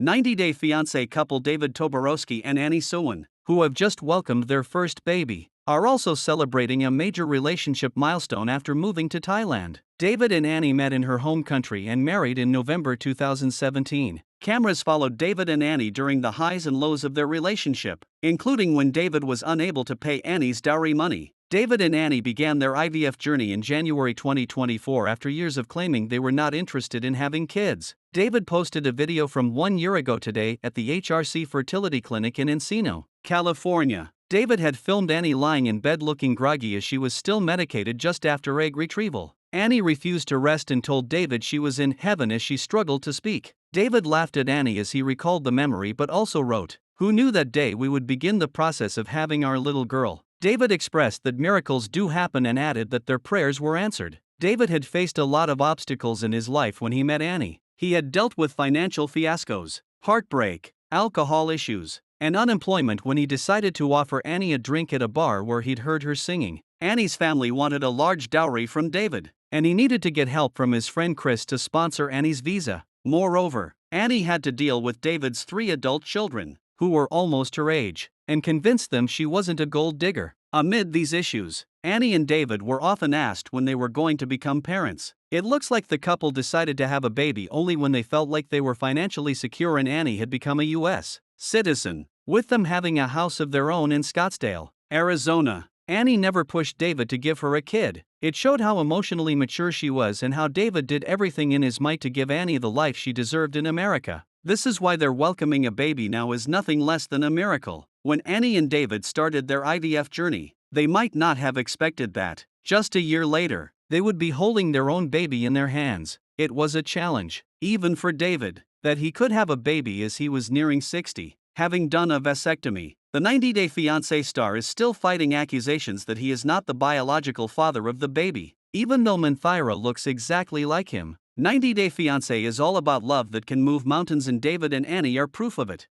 90-day fiancé couple David Toborowsky and Annie Suwan, who have just welcomed their first baby, are also celebrating a major relationship milestone after moving to Thailand. David and Annie met in her home country and married in November 2017. Cameras followed David and Annie during the highs and lows of their relationship, including when David was unable to pay Annie's dowry money. David and Annie began their IVF journey in January 2024 after years of claiming they were not interested in having kids. David posted a video from 1 year ago today at the HRC fertility clinic in Encino, California. David had filmed Annie lying in bed looking groggy as she was still medicated just after egg retrieval. Annie refused to rest and told David she was in heaven as she struggled to speak. David laughed at Annie as he recalled the memory but also wrote, "Who knew that day we would begin the process of having our little girl?" David expressed that miracles do happen and added that their prayers were answered. David had faced a lot of obstacles in his life when he met Annie. He had dealt with financial fiascos, heartbreak, alcohol issues, and unemployment when he decided to offer Annie a drink at a bar where he'd heard her singing. Annie's family wanted a large dowry from David, and he needed to get help from his friend Chris to sponsor Annie's visa. Moreover, Annie had to deal with David's 3 adult children, who were almost her age, and convinced them she wasn't a gold digger. Amid these issues, Annie and David were often asked when they were going to become parents. It looks like the couple decided to have a baby only when they felt like they were financially secure and Annie had become a U.S. citizen, with them having a house of their own in Scottsdale, Arizona. Annie never pushed David to give her a kid. It showed how emotionally mature she was and how David did everything in his might to give Annie the life she deserved in America. This is why their welcoming a baby now is nothing less than a miracle. When Annie and David started their IVF journey, they might not have expected that, just a year later, they would be holding their own baby in their hands. It was a challenge, even for David, that he could have a baby as he was nearing 60, having done a vasectomy. The 90-day fiancé star is still fighting accusations that he is not the biological father of the baby, even though Manthira looks exactly like him. 90-day fiancé is all about love that can move mountains, and David and Annie are proof of it.